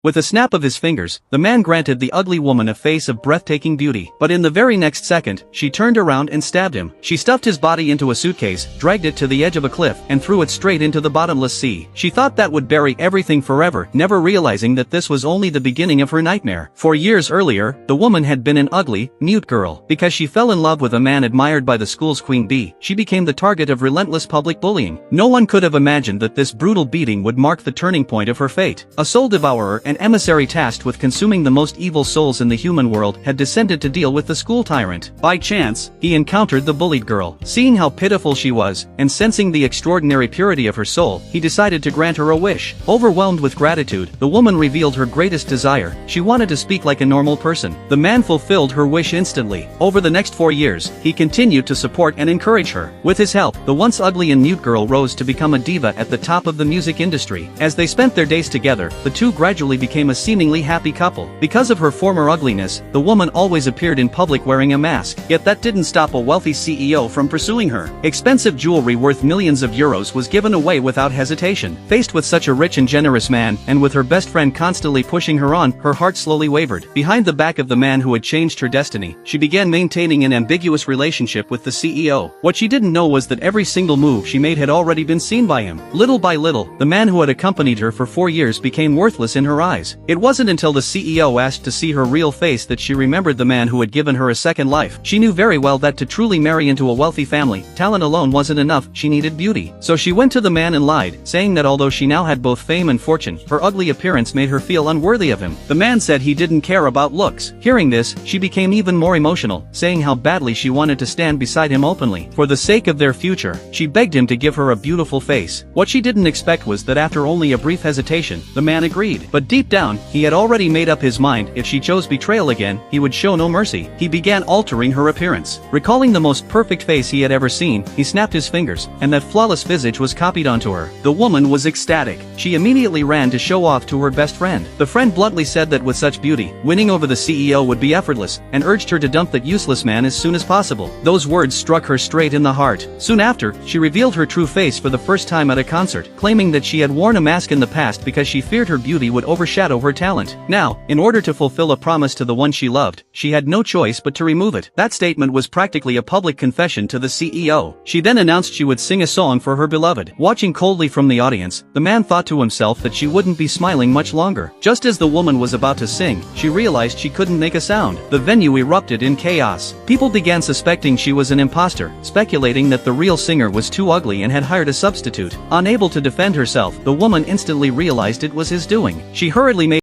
With a snap of his fingers, the man granted the ugly woman a face of breathtaking beauty. But in the very next second, she turned around and stabbed him. She stuffed his body into a suitcase, dragged it to the edge of a cliff, and threw it straight into the bottomless sea. She thought that would bury everything forever, never realizing that this was only the beginning of her nightmare. 4 years earlier, the woman had been an ugly, mute girl. Because she fell in love with a man admired by the school's queen bee, she became the target of relentless public bullying. No one could have imagined that this brutal beating would mark the turning point of her fate. A soul devourer, an emissary tasked with consuming the most evil souls in the human world, had descended to deal with the school tyrant. By chance, he encountered the bullied girl. Seeing how pitiful she was, and sensing the extraordinary purity of her soul, he decided to grant her a wish. Overwhelmed with gratitude, the woman revealed her greatest desire. She wanted to speak like a normal person. The man fulfilled her wish instantly. Over the next 4 years, he continued to support and encourage her. With his help, the once ugly and mute girl rose to become a diva at the top of the music industry. As they spent their days together, the two gradually became a seemingly happy couple. Because of her former ugliness, the woman always appeared in public wearing a mask. Yet that didn't stop a wealthy CEO from pursuing her. Expensive jewelry worth millions of euros was given away without hesitation. Faced with such a rich and generous man, and with her best friend constantly pushing her on, her heart slowly wavered. Behind the back of the man who had changed her destiny, she began maintaining an ambiguous relationship with the CEO. What she didn't know was that every single move she made had already been seen by him. Little by little, the man who had accompanied her for 4 years became worthless in her eyes. It wasn't until the CEO asked to see her real face that she remembered the man who had given her a second life. She knew very well that to truly marry into a wealthy family, talent alone wasn't enough, she needed beauty. So she went to the man and lied, saying that although she now had both fame and fortune, her ugly appearance made her feel unworthy of him. The man said he didn't care about looks. Hearing this, she became even more emotional, saying how badly she wanted to stand beside him openly. For the sake of their future, she begged him to give her a beautiful face. What she didn't expect was that after only a brief hesitation, the man agreed. But deep down, he had already made up his mind. If she chose betrayal again, he would show no mercy. He began altering her appearance. Recalling the most perfect face he had ever seen, he snapped his fingers, and that flawless visage was copied onto her. The woman was ecstatic. She immediately ran to show off to her best friend. The friend bluntly said that with such beauty, winning over the CEO would be effortless, and urged her to dump that useless man as soon as possible. Those words struck her straight in the heart. Soon after, she revealed her true face for the first time at a concert, claiming that she had worn a mask in the past because she feared her beauty would overshadow her talent. Now, in order to fulfill a promise to the one she loved, she had no choice but to remove it. That statement was practically a public confession to the CEO. She then announced she would sing a song for her beloved. Watching coldly from the audience, the man thought to himself that she wouldn't be smiling much longer. Just as the woman was about to sing, she realized she couldn't make a sound. The venue erupted in chaos. People began suspecting she was an imposter, speculating that the real singer was too ugly and had hired a substitute. Unable to defend herself, the woman instantly realized it was his doing. She hurriedly made